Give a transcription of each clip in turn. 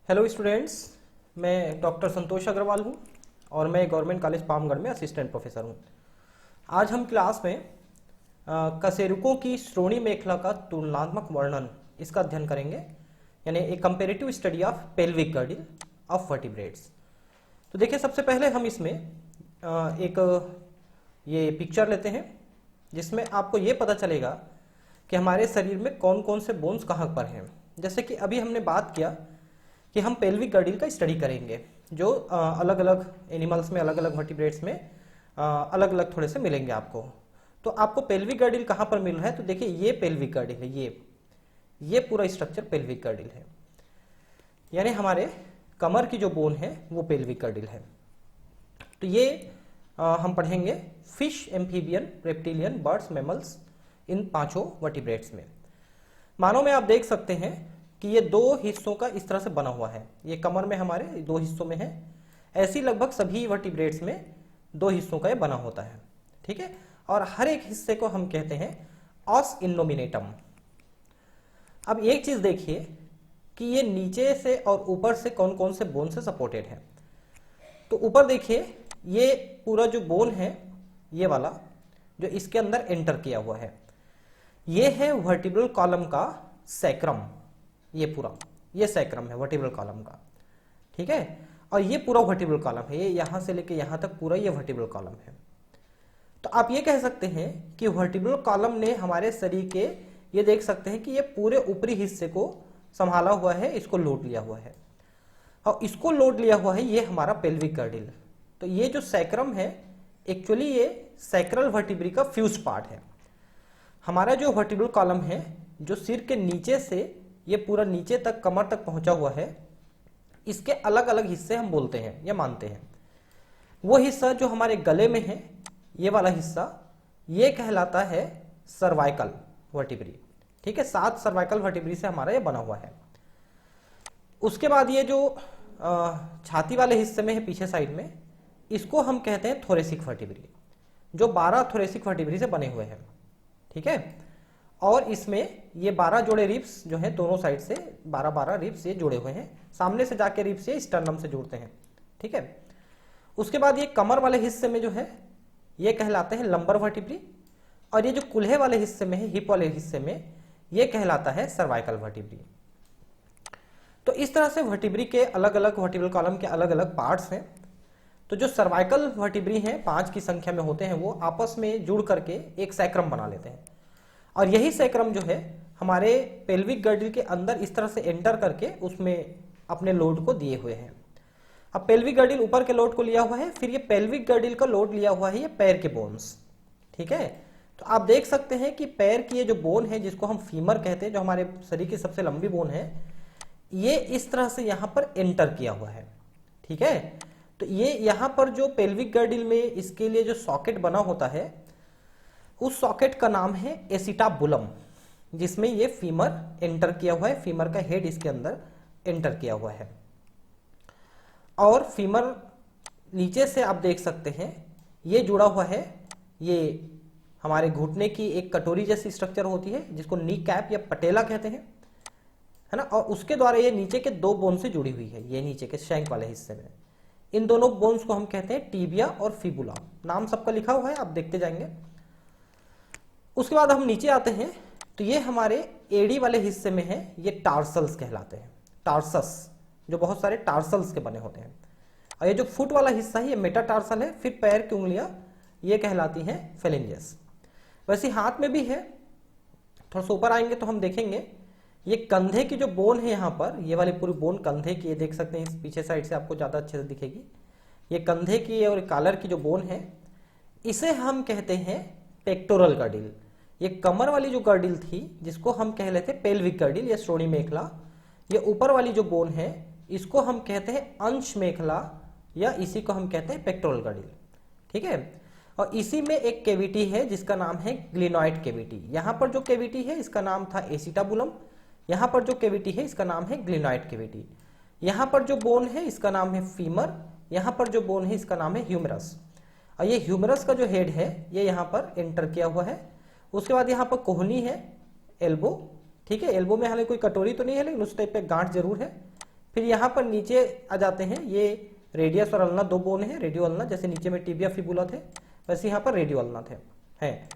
Hello students, मैं doctor संतोष अग्रवाल हूँ और मैं गवर्नमेंट कॉलेज पामगढ़ में असिस्टेंट प्रोफेसर हूँ। आज हम क्लास में कशेरुकों की श्रोणी मेखला का तुलनात्मक वर्णन इसका अध्ययन करेंगे, यानी a comparative study of pelvic girdle of vertebrates. तो देखिए, सबसे पहले हम इसमें एक ये पिक्चर लेते हैं जिसमें आपको ये पता चलेगा कि हमारे शरीर में कौन कौन से बोन्स कहाँ पर हैं। जैसे कि अभी हमने बात किया कि हम पेल्विक गर्डिल का स्टडी करेंगे, जो अलग अलग एनिमल्स में, अलग अलग वर्टिब्रेट्स में अलग अलग थोड़े से मिलेंगे आपको। तो आपको पेल्विक गर्डिल कहाँ पर मिल रहा है, तो देखिए ये पेल्विक गर्डिल है, ये पूरा स्ट्रक्चर पेल्विक गर्डिल है, यानी हमारे कमर की जो बोन है वो पेल्विक गर्डिल है। तो ये हम पढ़ेंगे fish, amphibian, reptilian, birds, mammals, इन पांचों वर्टिब्रेट्स में। मानव में आप देख सकते हैं कि ये दो हिस्सों का इस तरह से बना हुआ है। ये कमर में हमारे दो हिस्सों में है, ऐसी लगभग सभी वर्टिब्रेट्स में दो हिस्सों का ये बना होता है, ठीक है। और हर एक हिस्से को हम कहते हैं ऑस इनोमिनेटम। अब एक चीज देखिए कि ये नीचे से और ऊपर से कौन कौन से बोन से सपोर्टेड है। तो ऊपर देखिए, ये पूरा जो बोन है, ये वाला जो इसके अंदर एंटर किया हुआ है, ये है वर्टिब्रल कॉलम का सैक्रम। ये पूरा ये सैक्रम है वर्टिब्रल कॉलम का, ठीक है। और ये पूरा वर्टिब्रल कॉलम है, ये यहां से लेके यहां तक पूरा ये वर्टिब्रल कॉलम है। तो आप ये कह सकते हैं कि वर्टिब्रल कॉलम ने हमारे शरीर के, ये देख सकते हैं कि ये पूरे ऊपरी हिस्से को संभाला हुआ है, इसको लोड लिया हुआ है, और इसको लोड लिया हुआ है ये हमारा पेल्विक गर्डिल। तो ये जो सैक्रम है, एक्चुअली ये सैक्रल वर्टिब्री का फ्यूज पार्ट है। हमारा जो वर्टिब्रल कॉलम है, जो सिर के नीचे से ये पूरा नीचे तक कमर तक पहुंचा हुआ है, इसके अलग अलग हिस्से हम बोलते हैं या मानते हैं। वो हिस्सा जो हमारे गले में है, ये वाला हिस्सा, ये कहलाता है सर्वाइकल वर्टिब्री, ठीक है। 7 सर्वाइकल वर्टिब्री से हमारा ये बना हुआ है। उसके बाद ये जो छाती वाले हिस्से में है पीछे साइड में, इसको हम कहते हैं थोरेसिक वर्टिब्री, जो 12 थोरेसिक वर्टिब्री से बने हुए हैं, ठीक है। और इसमें ये 12 जोड़े रिब्स जो हैं दोनों साइड से, 12 रिब्स ये जुड़े हुए हैं। सामने से जाके रिब्स ये स्टर्नम से जुड़ते हैं, ठीक है। उसके बाद ये कमर वाले हिस्से में जो है, ये कहलाते हैं लंबर वर्टिब्री, और ये जो कुल्हे वाले हिस्से में है, हिप वाले हिस्से में, ये कहलाता है सर्वाइकल वर्टिब्री। तो इस तरह से वर्टिब्री के अलग अलग, वर्टिब्रल कॉलम के अलग अलग पार्ट्स हैं। तो जो सर्वाइकल वर्टिब्री हैं, 5 की संख्या में होते हैं, वो आपस में जुड़ करके एक सैक्रम बना लेते हैं, और यही सैक्रम जो है हमारे पेल्विक गर्डिल के अंदर इस तरह से एंटर करके उसमें अपने लोड को दिए हुए हैं। अब पेल्विक गर्डिल ऊपर के लोड को लिया हुआ है, फिर ये पेल्विक गर्डिल का लोड लिया हुआ है ये पैर के बोन्स, ठीक है। तो आप देख सकते हैं कि पैर की ये जो बोन है, जिसको हम फीमर कहते हैं, जो हमारे शरीर की सबसे लंबी बोन है, ये इस तरह से यहां पर एंटर किया हुआ है, ठीक है। तो ये यहां पर जो पेल्विक गर्डिल में इसके लिए जो सॉकेट बना होता है, उस सॉकेट का नाम है एसिटाबुलम, जिसमें ये फीमर एंटर किया हुआ है, फीमर का हेड इसके अंदर एंटर किया हुआ है। और फीमर नीचे से आप देख सकते हैं ये जुड़ा हुआ है, ये हमारे घुटने की एक कटोरी जैसी स्ट्रक्चर होती है, जिसको नी कैप या पटेला कहते हैं, है ना। और उसके द्वारा ये नीचे के 2 बोन से जुड़ी हुई है, ये नीचे के शैंक वाले हिस्से में। इन दोनों बोन्स को हम कहते हैं टीबिया और फिबुला। नाम सबका लिखा हुआ है, आप देखते जाएंगे। उसके बाद हम नीचे आते हैं, तो ये हमारे एडी वाले हिस्से में है, ये टार्सल्स कहलाते हैं, टार्सस, जो बहुत सारे टार्सल्स के बने होते हैं। और ये जो फुट वाला हिस्सा है, ये मेटाटार्सल है। फिर पैर की उंगलियां, ये कहलाती हैं फेलेंजेस। वैसे हाथ में भी है, थोड़ा सा ऊपर आएंगे तो हम देखेंगे ये कंधे की जो बोन है, यहाँ पर ये वाली पूरी बोन कंधे की, ये देख सकते हैं, इस पीछे साइड से आपको ज्यादा अच्छे से दिखेगी। ये कंधे की और कॉलर की जो बोन है, इसे हम कहते हैं पेक्टोरल गर्डिल। ये कमर वाली जो गर्डिल थी, जिसको हम कह लेते पेल्विक गर्डिल या श्रोणी मेखला, ये ऊपर वाली जो बोन है, इसको हम कहते हैं अंश मेखला, या इसी को हम कहते हैं पेक्टोरल गर्डिल, ठीक है। और इसी में एक कैविटी है जिसका नाम है ग्लिनॉइड कैविटी। यहां पर जो कैविटी है इसका नाम था एसिटाबुलम, यहां पर जो कैविटी है इसका नाम है ग्लिनॉइड कैविटी। यहां पर जो बोन है इसका नाम है फीमर, यहां पर जो बोन है इसका नाम है ह्यूमरस। और ये ह्यूमरस का जो हेड है, ये यहां पर एंटर किया हुआ है। उसके बाद यहाँ पर कोहनी है, एल्बो, ठीक है। एल्बो में हालांकि कोई कटोरी तो नहीं है, लेकिन उस टाइप पे गांठ जरूर है। फिर यहाँ पर नीचे आ जाते हैं, ये रेडियस और अल्ना दो बोन है, रेडियो अल्ना, जैसे नीचे में टिबिया फिबुला थे वैसे यहाँ पर रेडियो अल्ना थे हैं।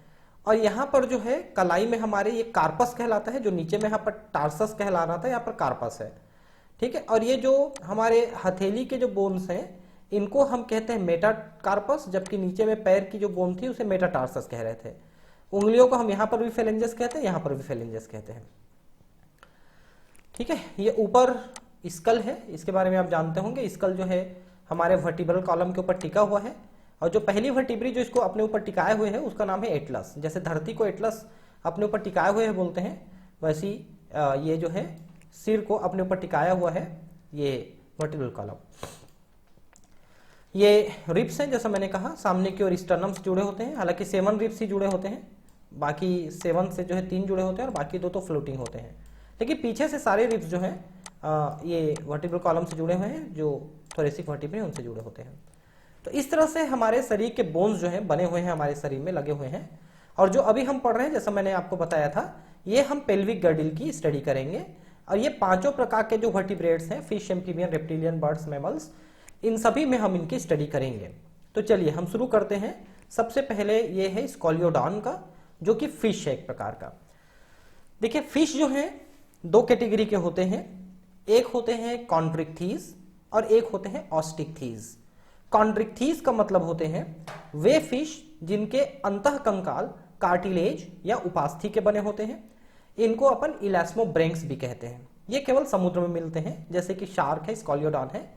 और यहाँ पर जो है कलाई में हमारे ये कार्पस कहलाता है, जो नीचे में यहाँ पर टार्सस कहला रहा था, यहाँ पर कार्पस है, ठीक है। और ये जो हमारे हथेली के जो बोन्स हैं इनको हम कहते हैं मेटाकार्पस, जबकि नीचे में पैर की जो बोन थी उसे मेटाटार्सस कह रहे थे। उंगलियों को हम यहाँ पर भी फेलेंजेस कहते हैं, यहाँ पर भी फेलेंजेस कहते हैं, ठीक है। ये ऊपर स्कल है, इसके बारे में आप जानते होंगे। स्कल जो है हमारे वर्टिब्रल कॉलम के ऊपर टिका हुआ है, और जो पहली वर्टिब्री जो इसको अपने ऊपर टिकाए हुए है उसका नाम है एटलस। जैसे धरती को एटलस अपने ऊपर टिकाए हुए है बोलते हैं, वैसी ये जो है सिर को अपने ऊपर टिकाया हुआ है ये वर्टिब्रल कॉलम। ये रिब्स हैं, जैसा मैंने कहा, सामने की ओर स्टर्नम से जुड़े होते हैं। हालांकि 7 रिब्स ही जुड़े होते हैं, बाकी 7 से जो है 3 जुड़े होते हैं और बाकी 2 तो फ्लोटिंग होते हैं। लेकिन पीछे से सारे रिब्स जो हैं ये वर्टिब्रल कॉलम से जुड़े हुए हैं, जो थोरेसिक वर्टिब्रे उनसे जुड़े होते हैं। तो इस तरह से हमारे शरीर के बोन्स जो हैं बने हुए हैं, हमारे शरीर में लगे हुए हैं। और जो अभी हम पढ़ रहे हैं, जैसा मैंने आपको बताया था, ये हम पेल्विक गर्डिल की स्टडी करेंगे। और ये 5 प्रकार के जो वर्टिब्रेट्स हैं, fish, amphibian, reptilian, birds, mammals, इन सभी में हम इनकी स्टडी करेंगे। तो चलिए हम शुरू करते हैं। सबसे पहले ये है स्कॉलियोडॉन का, जो कि फिश है एक प्रकार का। देखिए फिश जो है 2 कैटेगरी के होते हैं, एक होते हैं कॉन्ड्रिक्थीज और एक होते हैं ऑस्टिक्थीज। कॉन्ड्रिक्थीज का मतलब होते हैं वे फिश जिनके अंतःकंकाल कार्टिलेज या उपास्थि के बने होते हैं। इनको अपन इलास्मोब्रेंक्स भी कहते हैं। ये केवल समुद्र में मिलते हैं, जैसे कि शार्क है, स्कॉलियोडॉन है,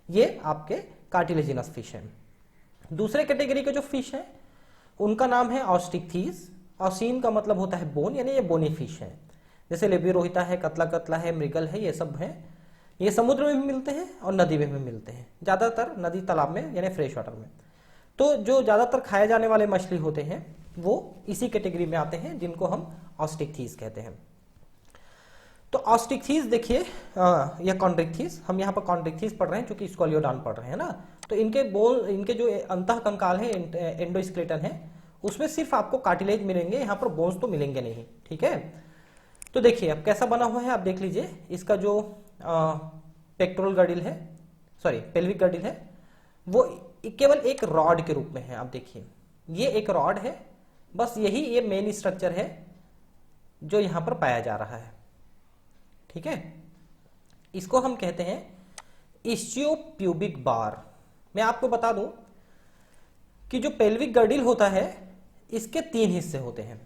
ये आपके कार्टिलेजिनस फिश हैं। दूसरे कैटेगरी के जो फिश हैं उनका नाम है ऑस्टिक्थीज। ऑसीन का मतलब होता है बोन, यानी ये बोनी फिश है, जैसे लेबियोरोहिता है, कतला कतला है, मृगल है, ये सब हैं। ये समुद्र में भी मिलते हैं और नदी में भी मिलते हैं, ज्यादातर नदी तालाब में यानी फ्रेश वाटर में। तो जो ज्यादातर खाए जाने वाले मछली होते हैं वो इसी कैटेगरी में आते हैं, जिनको हम ऑस्टिक्थीज कहते हैं। तो ऑस्टिक्थीज देखिए या कॉन्ड्रिक्थीज, हम यहाँ पर कॉन्ड्रिक्थीज पढ़ रहे हैं क्योंकि स्कॉलियोडॉन पढ़ रहे हैं ना। तो इनके बोन, इनके जो अंतःकंकाल है, एंडोस्केलेटन है, उसमें सिर्फ आपको कार्टिलेज मिलेंगे, यहाँ पर बोन्स तो मिलेंगे नहीं, ठीक है। तो देखिए अब कैसा बना हुआ है, आप देख लीजिए। इसका जो पेक्टोरल गर्डिल है, सॉरी पेल्विक गर्डिल है, वो केवल एक रॉड के रूप में है। आप देखिए ये एक रॉड है, बस यही ये मेन स्ट्रक्चर है जो यहां पर पाया जा रहा है, ठीक है। इसको हम कहते हैं इस्चियोप्यूबिक बार। मैं आपको बता दूं कि जो पेल्विक गर्डिल होता है इसके 3 हिस्से होते हैं,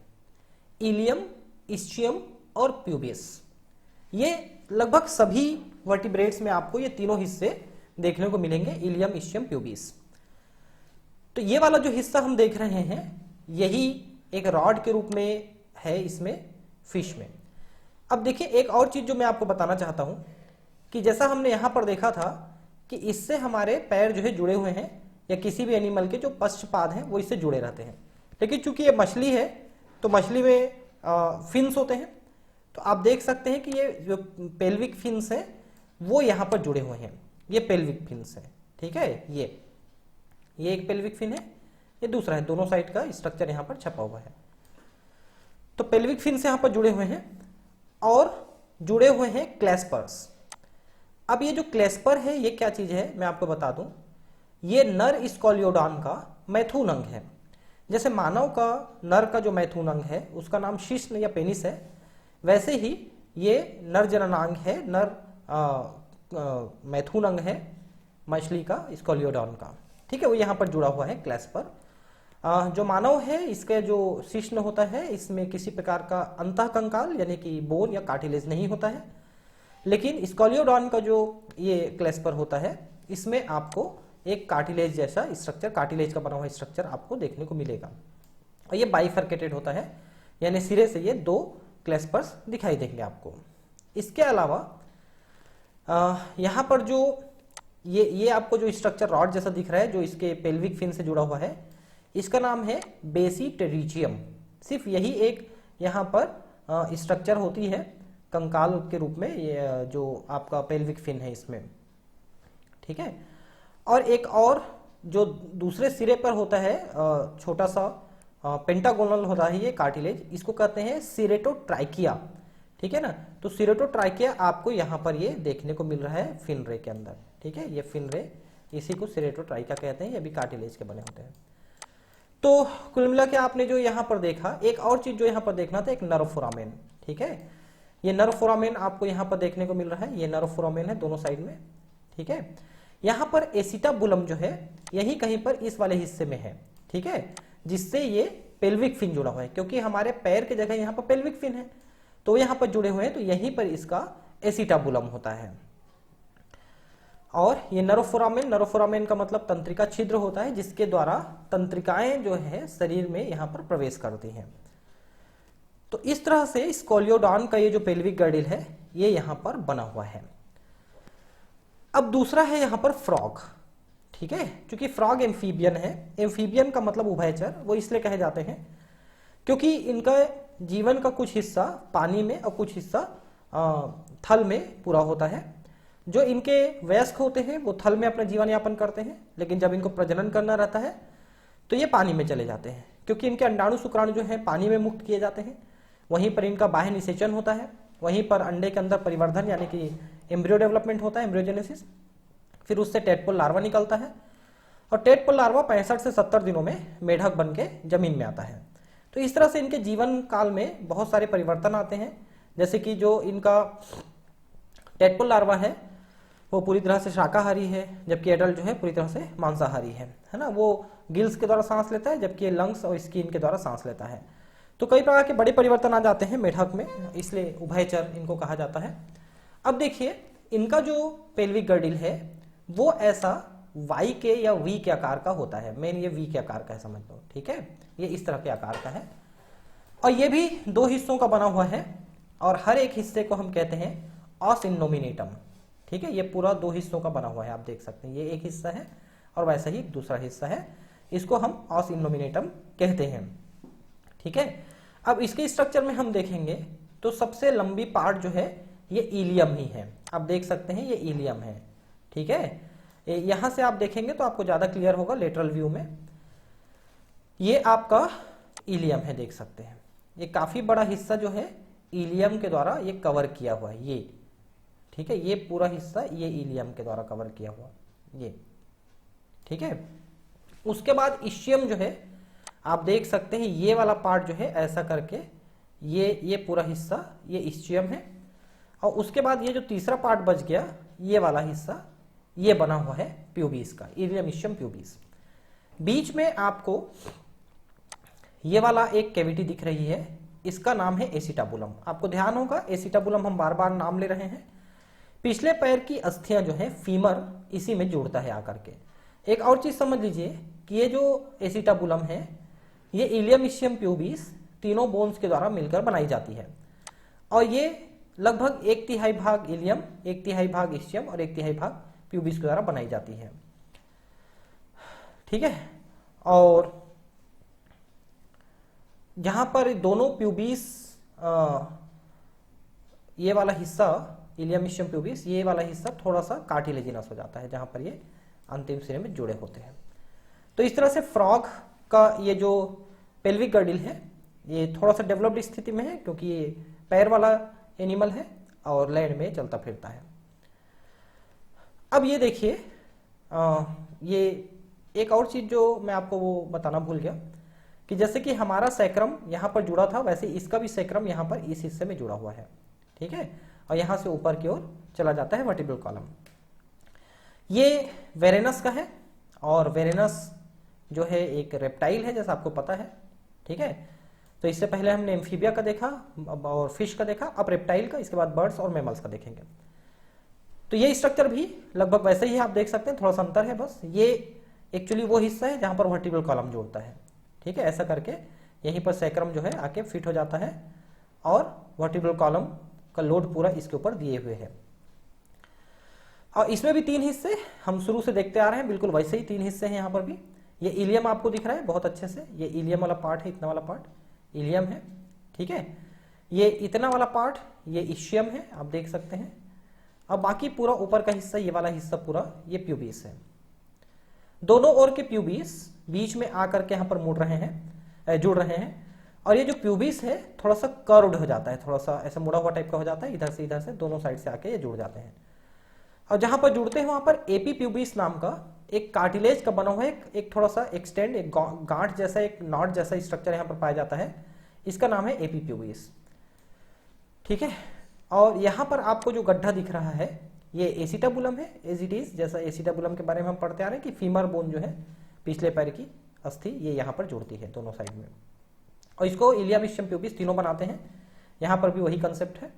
इलियम, इस्चियम और प्यूबिस। ये लगभग सभी वर्टिब्रेट्स में आपको ये तीनों हिस्से देखने को मिलेंगे, इलियम, इस्चियम, प्यूबिस। तो ये वाला जो हिस्सा हम देख रहे हैं यही एक रॉड के रूप में है इसमें, फिश में। अब देखिए एक और चीज जो मैं आपको बताना चाहता हूं कि जैसा हमने यहां पर देखा था कि इससे हमारे पैर जो है जुड़े हुए हैं, या किसी भी एनिमल के जो पश्चपाद हैं वो इससे जुड़े रहते हैं। लेकिन चूंकि ये मछली है तो मछली में फिन्स होते हैं, तो आप देख सकते हैं कि ये जो पेल्विक फिन्स है वो यहां पर जुड़े हुए हैं, ये पेल्विक फिन्स है, ठीक है। ये एक पेल्विक फिन है, ये दूसरा है, दोनों साइड का स्ट्रक्चर यहां पर छपा हुआ है। तो पेल्विक फिन्स यहां पर जुड़े हुए हैं और जुड़े हुए हैं क्लैस्पर्स। अब ये जो क्लैस्पर है ये क्या चीज है मैं आपको बता दूं, ये नर स्कॉलियोडॉन का मैथुन अंग है। जैसे मानव का नर का जो मैथुन अंग है उसका नाम शिश्न या पेनिस है, वैसे ही ये नर जननांग है, नर मैथुन अंग है मछली का, स्कॉलियोडॉन का, ठीक है। वो यहाँ पर जुड़ा हुआ है क्लैस्पर। जो मानव है इसका जो शिश्न होता है इसमें किसी प्रकार का अंतःकंकाल यानी कि बोन या कार्टिलेज नहीं होता है, लेकिन स्कॉलियोडॉन का जो ये क्लैस्पर होता है इसमें आपको एक कार्टिलेज जैसा स्ट्रक्चर, कार्टिलेज का बना हुआ स्ट्रक्चर आपको देखने को मिलेगा। और ये बाइफर्केटेड होता है, यानी सिरे से ये 2 क्लैस्पर्स दिखाई देंगे आपको। इसके अलावा यहाँ पर जो ये आपको जो स्ट्रक्चर रॉड जैसा दिख रहा है जो इसके पेल्विक फिन से जुड़ा हुआ है, इसका नाम है बेसिटेरिचियम। सिर्फ यही एक यहाँ पर स्ट्रक्चर होती है कंकाल के रूप में, ये जो आपका पेल्विक फिन है इसमें, ठीक है। और एक और जो दूसरे सिरे पर होता है छोटा सा पेंटागोनल होता है ये कार्टिलेज, इसको कहते हैं सिरेटोट्राइकिया, ठीक है ना। तो सीरेटोट्राकिया आपको यहाँ पर ये देखने को मिल रहा है फिन रे के अंदर। ठीक है, ये फिन रे, इसी को सीरेटोट्राकिया कहते हैं, ये भी कार्टिलेज के बने होते हैं। तो कुल मिला के आपने जो यहाँ पर देखा, एक और चीज जो यहाँ पर देखना था, एक नर्व फोरामेन। ठीक है, ये नर्व फोरामेन आपको यहाँ पर देखने को मिल रहा है, ये नर्व फोरामेन है दोनों साइड में। ठीक है, यहाँ पर एसिटाबुलम जो है यही कहीं पर इस वाले हिस्से में है। ठीक है, जिससे ये पेल्विक फिन जुड़ा हुआ है, क्योंकि हमारे पैर की जगह यहाँ पर पेल्विक फिन है, तो यहाँ पर जुड़े हुए हैं, तो यहीं पर इसका एसिटाबुलम होता है। और ये नर्व फोरामेन का मतलब तंत्रिका छिद्र होता है, जिसके द्वारा तंत्रिकाएं जो है शरीर में यहाँ पर प्रवेश करती हैं। तो इस तरह से स्कोलियोडॉन का ये जो पेल्विक गर्डिल है ये यहाँ पर बना हुआ है। अब दूसरा है यहाँ पर फ्रॉग। ठीक है, क्योंकि फ्रॉग एम्फीबियन है, एम्फीबियन का मतलब उभयचर, वो इसलिए कहे जाते हैं क्योंकि इनका जीवन का कुछ हिस्सा पानी में और कुछ हिस्सा थल में पूरा होता है। जो इनके वयस्क होते हैं वो थल में अपना जीवन यापन करते हैं, लेकिन जब इनको प्रजनन करना रहता है तो ये पानी में चले जाते हैं, क्योंकि इनके अंडाणु शुक्राणु जो है पानी में मुक्त किए जाते हैं। वहीं पर इनका बाह्य निषेचन होता है, वहीं पर अंडे के अंदर परिवर्धन यानी कि एम्ब्रियो डेवलपमेंट होता है, एम्ब्रियोजेनेसिस, फिर उससे टेडपोल लार्वा निकलता है, और टेडपोल लार्वा 65 से 70 दिनों में मेढक बन के जमीन में आता है। तो इस तरह से इनके जीवन काल में बहुत सारे परिवर्तन आते हैं, जैसे कि जो इनका टेडपोल लार्वा है वो पूरी तरह से शाकाहारी है, जबकि एडल्ट जो है पूरी तरह से मांसाहारी है ना। वो गिल्स के द्वारा सांस लेता है, जबकि लंग्स और स्किन के द्वारा सांस लेता है। तो कई प्रकार के बड़े परिवर्तन आ जाते हैं मेढक में, इसलिए उभयचर इनको कहा जाता है। अब देखिए, इनका जो पेल्विक गर्डिल है वो ऐसा वाई के या वी के आकार का होता है। मेन ये वी के आकार का है, समझ लो। ठीक है, ये इस तरह के आकार का है, और ये भी 2 हिस्सों का बना हुआ है, और हर एक हिस्से को हम कहते हैं ऑस इनोमिनेटम। ठीक है, ये पूरा 2 हिस्सों का बना हुआ है, आप देख सकते हैं, ये एक हिस्सा है और वैसा ही दूसरा हिस्सा है, इसको हम ऑस इनोमिनेटम कहते हैं। ठीक है, अब इसके स्ट्रक्चर में हम देखेंगे तो सबसे लंबी पार्ट जो है ये इलियम ही है, आप देख सकते हैं ये इलियम है। ठीक है, यहां से आप देखेंगे तो आपको ज्यादा क्लियर होगा लेटरल व्यू में। ये आपका इलियम है, देख सकते हैं, ये काफी बड़ा हिस्सा जो है इलियम के द्वारा ये कवर किया हुआ है ये। ठीक है, ये पूरा हिस्सा ये इलियम के द्वारा कवर किया हुआ ये। ठीक है, उसके बाद इशियम जो है आप देख सकते हैं, ये वाला पार्ट जो है ऐसा करके ये पूरा हिस्सा ये इशियम है, और उसके बाद ये जो तीसरा पार्ट बच गया ये वाला हिस्सा ये बना हुआ है प्यूबिस का, इलियम इशियम प्यूबिस। बीच में आपको ये वाला एक कैविटी दिख रही है, इसका नाम है एसिटाबुलम। आपको ध्यान होगा एसिटाबुलम हम बार बार नाम ले रहे हैं। पिछले पैर की अस्थियां जो है फीमर इसी में जुड़ता है आकर के। एक और चीज समझ लीजिए कि ये जो एसिटाबुलम है ये इलियम इशियम प्यूबिस तीनों बोन्स के द्वारा मिलकर बनाई जाती है, और ये लगभग 1/3 भाग इलियम, 1/3 भाग इशियम और 1/3 भाग प्यूबिस के द्वारा बनाई जाती है। ठीक है, और जहां पर दोनों प्यूबिस ये वाला हिस्सा इलियम इशियम प्यूबिस, ये वाला हिस्सा थोड़ा सा कार्टिलेजिनस हो जाता है, जहां पर ये अंतिम सिरे में जुड़े होते हैं। तो इस तरह से फ्रॉग का ये जो पेल्विक गर्डिल है ये थोड़ा सा डेवलप्ड स्थिति में है, क्योंकि ये पैर वाला एनिमल है और लैंड में चलता फिरता है। अब ये देखिए, ये एक और चीज जो मैं आपको वो बताना भूल गया कि जैसे कि हमारा सैक्रम यहाँ पर जुड़ा था, वैसे इसका भी सैक्रम यहाँ पर इस हिस्से में जुड़ा हुआ है। ठीक है, और यहाँ से ऊपर की ओर चला जाता है वर्टिब्रल कॉलम। ये वेरेनस का है, और वेरेनस जो है एक रेप्टाइल है जैसा आपको पता है। ठीक है, तो इससे पहले हमने एम्फीबिया का देखा और फिश का देखा, अब रेप्टाइल का, इसके बाद बर्ड्स और मैमल्स का देखेंगे। तो ये स्ट्रक्चर भी लगभग वैसे ही आप देख सकते हैं, थोड़ा सा अंतर है बस। ये एक्चुअली वो हिस्सा है जहां पर वर्टिब्रल कॉलम जोड़ता है। ठीक है, ऐसा करके यहीं पर सैक्रम जो है आके फिट हो जाता है, और वर्टिब्रल कॉलम का लोड पूरा इसके ऊपर दिए हुए है। और इसमें भी 3 हिस्से हम शुरू से देखते आ रहे हैं, बिल्कुल वैसे ही 3 हिस्से हैं यहाँ पर भी। ये इलियम आपको दिख रहा है बहुत अच्छे से, ये इलियम वाला पार्ट है, इतना वाला पार्ट इलियम है। ठीक है, ये इतना वाला पार्ट ये इशियम है, आप देख सकते हैं। अब बाकी पूरा ऊपर का हिस्सा, ये वाला हिस्सा पूरा ये प्यूबिस है। दोनों ओर के प्यूबिस बीच में आकर के यहाँ पर जुड़ रहे हैं, और ये जो प्यूबिस है थोड़ा सा कर्व्ड हो जाता है, थोड़ा सा ऐसा मुड़ा हुआ टाइप का हो जाता है, इधर से दोनों साइड से आके ये जुड़ जाते हैं। और जहां पर जुड़ते हैं वहां पर एपी प्यूबिस नाम का एक कार्टिलेज का बना हुआ है, एक थोड़ा सा एक्सटेंड, एक गांठ जैसा, एक नॉट जैसा स्ट्रक्चर यहाँ पर पाया जाता है, इसका नाम है एपी प्यूबिस। ठीक है, और यहाँ पर आपको जो गड्ढा दिख रहा है ये एसिटाबुलम है, एज इट इज, जैसा एसिटाबुलम के बारे में हम पढ़ते आ रहे हैं कि फीमर बोन जो है पिछले पैर की अस्थि ये यहाँ पर जुड़ती है दोनों साइड में, और इसको इलियम इस्चियम प्यूबिस तीनों बनाते हैं। यहाँ पर भी वही कंसेप्ट है।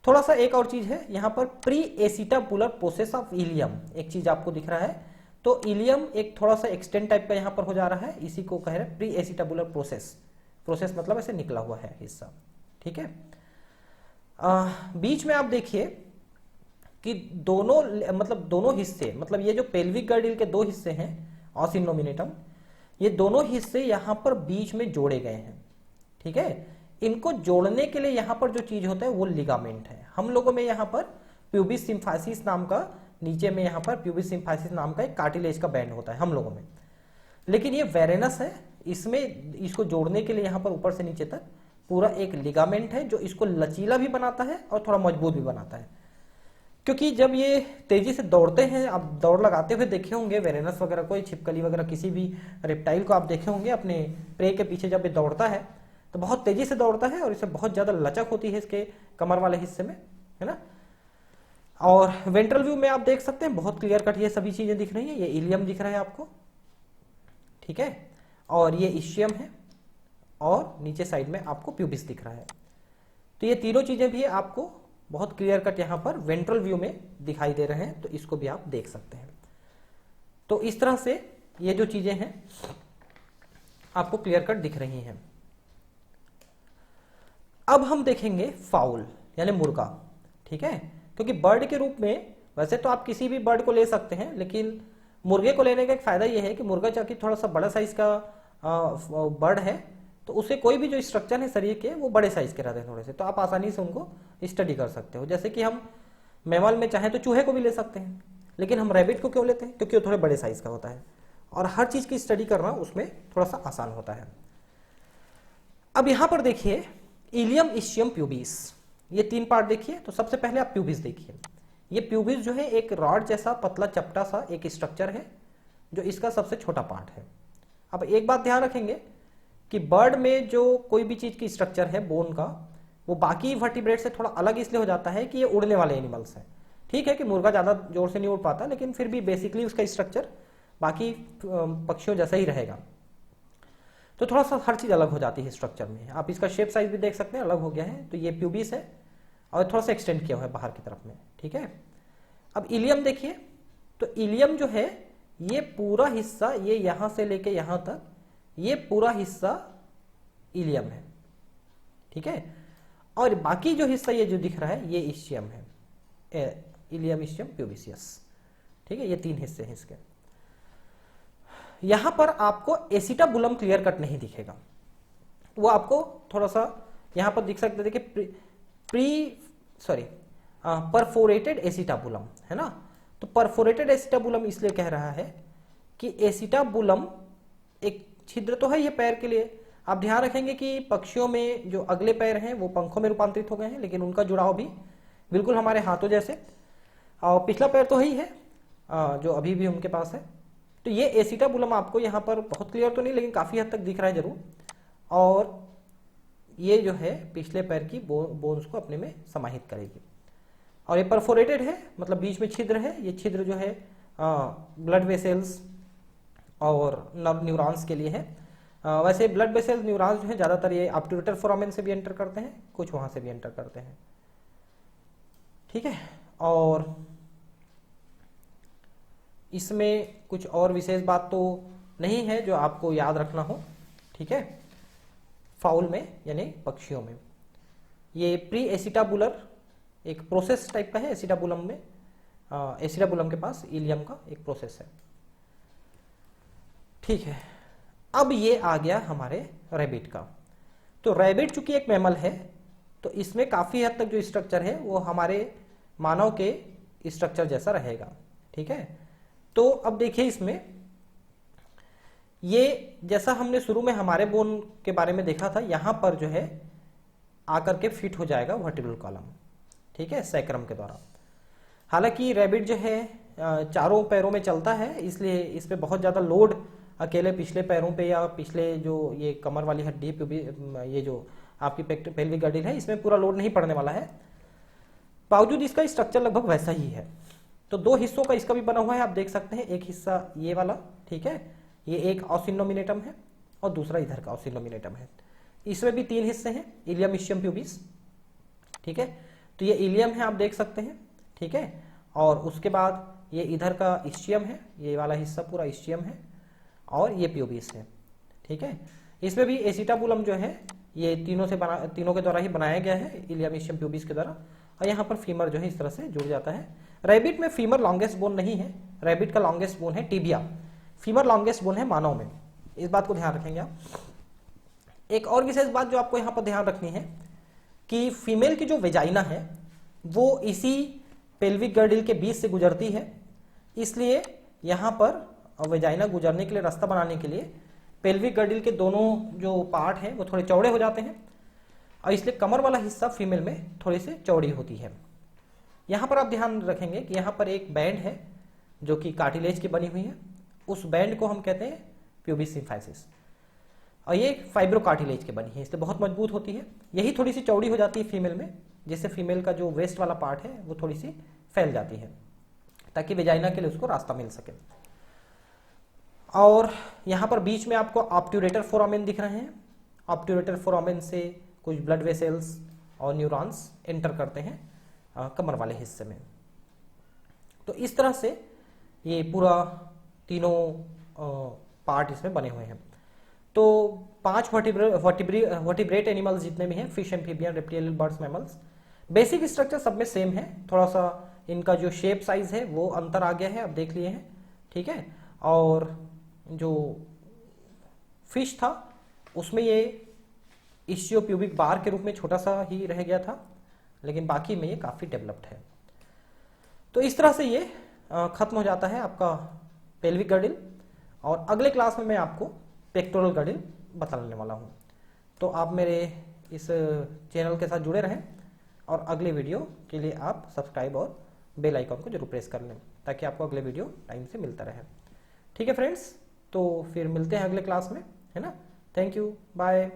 थोड़ा सा एक और चीज है यहाँ पर, pre acetabular process of ilium एक चीज आपको दिख रहा है, तो इलियम एक थोड़ा सा एक्सटेंड टाइप का यहाँ पर हो जा रहा है, इसी को कह रहे हैं प्री एसिटाबुलर प्रोसेस। प्रोसेस मतलब ऐसे निकला हुआ है हिस्सा। ठीक है, बीच में आप देखिए कि दोनों हिस्से, मतलब ये जो पेल्विक गर्डिल के दो हिस्से हैं ऑस इनोमिनेटम, ये दोनों हिस्से यहाँ पर बीच में जोड़े गए हैं। ठीक है, इनको जोड़ने के लिए यहाँ पर जो चीज होता है वो लिगामेंट है। हम लोगों में यहाँ पर प्यूबिस सिम्फाइसिस नाम का, नीचे में यहाँ पर प्यूबिस सिम्फाइसिस नाम का एक कार्टिलेज का बैंड होता है हम लोगों में, लेकिन ये वेरेनस है, इसमें इसको जोड़ने के लिए यहाँ पर ऊपर से नीचे तक पूरा एक लिगामेंट है जो इसको लचीला भी बनाता है और थोड़ा मजबूत भी बनाता है। क्योंकि जब ये तेजी से दौड़ते हैं, आप दौड़ लगाते हुए देखे होंगे वेरेनस वगैरह को, छिपकली वगैरह किसी भी रेप्टाइल को आप देखे होंगे अपने प्रे के पीछे जब ये दौड़ता है तो बहुत तेजी से दौड़ता है और इसे बहुत ज्यादा लचक होती है इसके कमर वाले हिस्से में, है ना। और वेंट्रल व्यू में आप देख सकते हैं बहुत क्लियर कट ये सभी चीजें दिख रही है। ये इलियम दिख रहा है आपको, ठीक है, और ये इस्चियम है, और नीचे साइड में आपको प्यूबिस दिख रहा है। तो ये तीनों चीजें भी आपको बहुत क्लियर कट यहाँ पर वेंट्रल व्यू में दिखाई दे रहे हैं, तो इसको भी आप देख सकते हैं। तो इस तरह से ये जो चीजें हैं आपको क्लियर कट दिख रही हैं। अब हम देखेंगे फाउल यानी मुर्गा। ठीक है, क्योंकि बर्ड के रूप में वैसे तो आप किसी भी बर्ड को ले सकते हैं, लेकिन मुर्गे को लेने का एक फायदा यह है कि मुर्गा चाहे थोड़ा सा बड़ा साइज का बर्ड है, तो उसे कोई भी जो स्ट्रक्चर है शरीर के वो बड़े साइज के रहते हैं थोड़े से, तो आप आसानी से उनको स्टडी कर सकते हो। जैसे कि हम मैमल में चाहे तो चूहे को भी ले सकते हैं, लेकिन हम रैबिट को क्यों लेते हैं? क्योंकि वो थोड़े बड़े साइज का होता है और हर चीज की स्टडी करना उसमें थोड़ा सा आसान होता है। अब यहां पर देखिए इलियम इस्चियम प्यूबिस, ये तीन पार्ट देखिए। तो सबसे पहले आप प्यूबिस देखिए। ये प्यूबिस जो है एक रॉड जैसा पतला चपटा सा एक स्ट्रक्चर है जो इसका सबसे छोटा पार्ट है। अब एक बात ध्यान रखेंगे कि बर्ड में जो कोई भी चीज की स्ट्रक्चर है बोन का, वो बाकी वर्टिब्रेट से थोड़ा अलग इसलिए हो जाता है कि ये उड़ने वाले एनिमल्स हैं। ठीक है कि मुर्गा ज्यादा जोर से नहीं उड़ पाता, लेकिन फिर भी बेसिकली उसका स्ट्रक्चर बाकी पक्षियों जैसा ही रहेगा। तो थोड़ा सा हर चीज अलग हो जाती है स्ट्रक्चर में। आप इसका शेप साइज भी देख सकते हैं, अलग हो गया है। तो ये प्यूबिस है और थोड़ा सा एक्सटेंड किया हुआ है बाहर की तरफ में। ठीक है, अब इलियम देखिए। तो इलियम जो है ये पूरा हिस्सा, ये यहां से लेके यहां तक, ये पूरा हिस्सा इलियम है। ठीक है, और बाकी जो हिस्सा ये जो दिख रहा है ये इस्चियम है, इलियम इस्चियम प्यूबिसियस। ठीक है, ये तीन हिस्से हैं इसके। यहां पर आपको एसिटाबुलम क्लियर कट नहीं दिखेगा, वो आपको थोड़ा सा यहां पर दिख सकते, देखिए परफोरेटेड एसिटाबुलम है ना। तो परफोरेटेड एसिटाबुलम इसलिए कह रहा है कि एसिटाबुलम एक छिद्र तो है ये पैर के लिए। आप ध्यान रखेंगे कि पक्षियों में जो अगले पैर हैं वो पंखों में रूपांतरित हो गए हैं, लेकिन उनका जुड़ाव भी बिल्कुल हमारे हाथों जैसे, और पिछला पैर तो ही है जो अभी भी उनके पास है। तो ये एसिटाबुलम आपको यहाँ पर बहुत क्लियर तो नहीं, लेकिन काफी हद तक दिख रहा है जरूर। और ये जो है पिछले पैर की बोन्स को अपने में समाहित करेगी। और ये परफोरेटेड है, मतलब बीच में छिद्र है। ये छिद्र जो है ब्लड वेसल्स और न्यूरॉन्स के लिए है। वैसे ब्लड वेसल्स न्यूरॉन्स जो है ज्यादातर ये ऑब्ट्यूरेटर फोरामेन से भी एंटर करते हैं, कुछ वहां से भी एंटर करते हैं। ठीक है, और इसमें कुछ और विशेष बात तो नहीं है जो आपको याद रखना हो। ठीक है, फाउल में यानी पक्षियों में ये प्री एसिटाबुलर एक प्रोसेस टाइप का है। एसिटाबुलम में एसिटाबुलम के पास इलियम का एक प्रोसेस है। ठीक है, अब ये आ गया हमारे रैबिट का। तो रैबिट चूंकि एक मैमल है, तो इसमें काफी हद तक जो स्ट्रक्चर है वो हमारे मानव के स्ट्रक्चर जैसा रहेगा। ठीक है, तो अब देखिए इसमें ये जैसा हमने शुरू में हमारे बोन के बारे में देखा था, यहाँ पर जो है आकर के फिट हो जाएगा वर्टिब्रल कॉलम, ठीक है, सैक्रम के द्वारा। हालांकि रैबिट जो है चारों पैरों में चलता है, इसलिए इस पे बहुत ज़्यादा लोड अकेले पिछले पैरों पे या पिछले जो ये कमर वाली हड्डी पे भी, ये जो आपकी पेल्विक गर्डिल है, इसमें पूरा लोड नहीं पड़ने वाला है। बावजूद इसका स्ट्रक्चर लगभग वैसा ही है। तो दो हिस्सों का इसका भी बना हुआ है, आप देख सकते हैं। एक हिस्सा ये वाला, ठीक है, ये एक ऑसिनोमिनेटम है और दूसरा इधर का ऑसिनोमिनेटम है। इसमें भी 3 हिस्से हैं, इलियम, इस्चियम, प्यूबिस, ठीक है। तो ये इलियम है, आप देख सकते हैं, ठीक है। और उसके बाद ये इधर का इस्चियम है, ये वाला हिस्सा पूरा इस्चियम है, और ये प्यूबिस है, ठीक है। इसमें भी एसिटाबुलम जो है ये तीनों के द्वारा ही बनाया गया है, इलियम, इस्चियम, प्यूबिस के द्वारा। और यहाँ पर फीमर जो है इस तरह से जुड़ जाता है। रैबिट में फीमर लॉन्गेस्ट बोन नहीं है, रैबिट का लॉन्गेस्ट बोन है टिबिया, फीमर लॉन्गेस्ट बोन है मानव में। इस बात को ध्यान रखेंगे आप। एक और विशेष बात जो आपको यहाँ पर ध्यान रखनी है कि फीमेल की जो वेजाइना है वो इसी पेल्विक गर्डिल के बीच से गुजरती है, इसलिए यहाँ पर वेजाइना गुजरने के लिए, रास्ता बनाने के लिए पेल्विक गर्डिल के दोनों जो पार्ट हैं वो थोड़े चौड़े हो जाते हैं, और इसलिए कमर वाला हिस्सा फीमेल में थोड़ी सी चौड़ी होती है। यहाँ पर आप ध्यान रखेंगे कि यहाँ पर एक बैंड है जो कि कार्टिलेज की बनी हुई है, उस बैंड को हम कहते हैं प्यूबिस सिम्फाइसिस, और ये फाइब्रो कार्टिलेज की बनी है, इसलिए बहुत मजबूत होती है। यही थोड़ी सी चौड़ी हो जाती है फीमेल में, जिससे फीमेल का जो वेस्ट वाला पार्ट है वो थोड़ी सी फैल जाती है, ताकि वेजाइना के लिए उसको रास्ता मिल सके। और यहाँ पर बीच में आपको ऑब्ट्यूरेटर फोरामेन दिख रहे हैं। ऑब्ट्यूरेटर फोरामेन से कुछ ब्लड वेसल्स और न्यूरॉन्स एंटर करते हैं कमर वाले हिस्से में। तो इस तरह से ये पूरा तीनों पार्ट इसमें बने हुए हैं। तो 5 वर्टिब्रेट एनिमल्स जितने भी हैं, fish, amphibian, reptilian, birds, mammals, basic structure सब में सेम है। थोड़ा सा इनका जो शेप साइज है वो अंतर आ गया है, आप देख लिए हैं, ठीक है। और जो फिश था उसमें ये इस्चियोप्यूबिक बार के रूप में छोटा सा ही रह गया था, लेकिन बाकी में ये काफ़ी डेवलप्ड है। तो इस तरह से ये खत्म हो जाता है आपका पेल्विक गर्डिल, और अगले क्लास में मैं आपको पेक्टोरल गर्डिल बताने वाला हूँ। तो आप मेरे इस चैनल के साथ जुड़े रहें, और अगले वीडियो के लिए आप सब्सक्राइब और बेल आइकन को जरूर प्रेस कर लें, ताकि आपको अगले वीडियो टाइम से मिलता रहे। ठीक है फ्रेंड्स, तो फिर मिलते हैं अगले क्लास में, है ना। Thank you, bye.